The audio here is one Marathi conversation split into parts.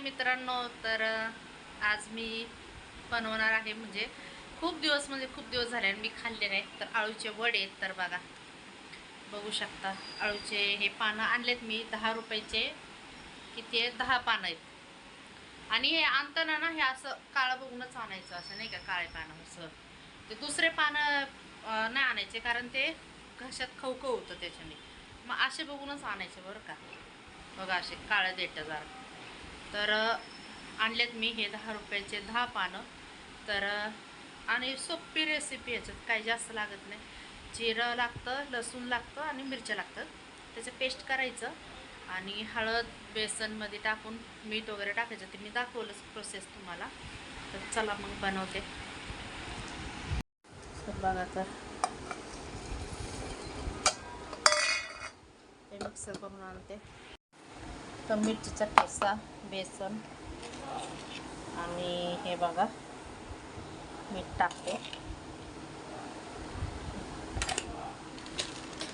मित्रांनो, तर आज मी बनवणार आहे म्हणजे खूप दिवस झाले आणि मी खाल्ले नाही तर आळूचे वडे. तर बघा, बघू शकता आळूचे हे पानं आणलेत मी 10 रुपयाचे. किती आहे? 10 पानं आहेत. आणि हे आणताना ना हे असं काळं बघूनच आणायचं, असं नाही का काळे पानं असं. ते दुसरे पानं नाही आणायचे, कारण ते घशात खवखव होतं त्याच्याने. मग असे बघूनच आणायचे बरं का. बघा असे काळे देठ जरा. तर आणलेत मी हे 10 रुपयाचे 10 पानं. तर आणि सोपी रेसिपी, याच्यात काही जास्त लागत नाही. जिरं लागतं, लसूण लागतं आणि मिरच्या लागतं. त्याचं पेस्ट करायचं आणि हळद बेसनमध्ये टाकून मीठ वगैरे टाकायचं. ते मी दाखवलंच प्रोसेस तुम्हाला. तर चला मग बनवते. तर बघा, तर हे मिक्सर करून आणते. तर मिरचीचा ठेचा, बेसन आणि हे बघा मीठ टाकते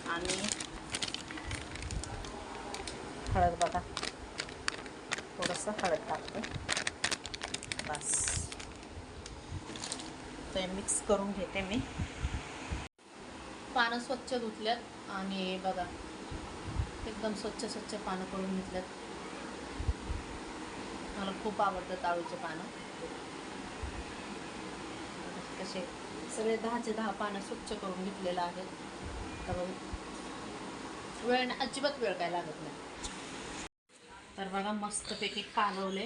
आणि हळद बघा, थोडंसं हळद टाकते बस. ते मिक्स करून घेते मी. पानं स्वच्छ धुतल्यात आणि बघा एकदम स्वच्छ पानं करून घेतल्यात. मला खूप आवडतात आळूचे पानं. कसे सगळे 10चे 10 पानं स्वच्छ करून घेतलेलं आहे. तर अजिबात वेळ काय लागत नाही. तर बघा मस्तपैकी कालवले,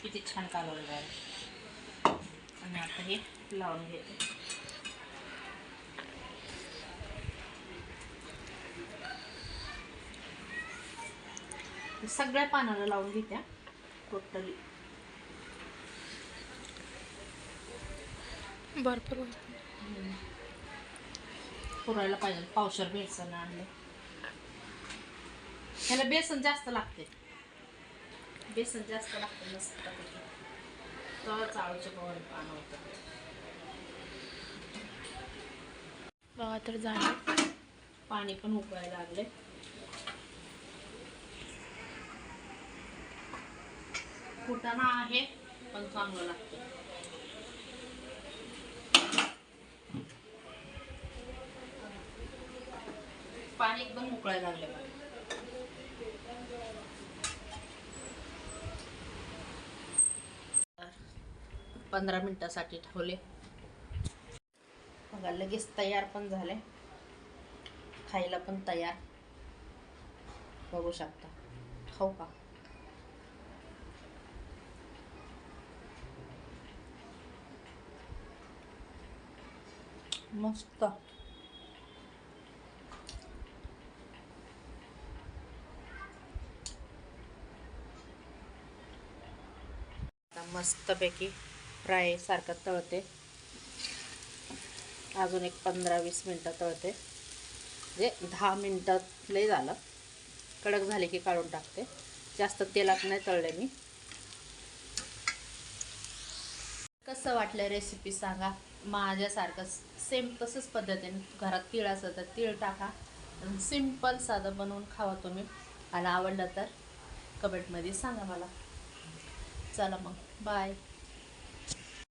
किती छान कालवले आहे. आणि आता हे लावून घेते. सगळ्या पानाला लावून घेत्या टोटली. भरपूर पुरायला पाहिजे. पावशर बेसन आणले. ह्याला बेसन जास्त लागते, बेसन जास्त लागते मस्तपैकी. तरच आळूचे पानं होतं. बघा, तर झालं. पाणी पण उकळायला लागले. फुटाणा आहे पण चांगलं लागतं. पाणी एकदम उकळायला लागले. 15 मिनिटासाठी ठेवले. बघा लगेच तयार पण झाले, खायला पण तयार. बघू शकता. खाऊ का? मस्त. मस्तपैकी फ्राय सारखं तळते. अजून एक 15-20 मिनटं तळते. म्हणजे 10 मिनटात लय झालं. कडक झाले की काढून टाकते. जास्त तेलात नाही तळले मी. कसं वाटलं रेसिपी सांगा. माझ्यासारखं सेम तसंच पद्धतीने घरात तीळ असतं तर तीळ टाका. सिंपल साधं बनवून खावा तुम्ही. आणि आवडलं तर कमेंटमध्ये सांगा मला. चला मग, बाय.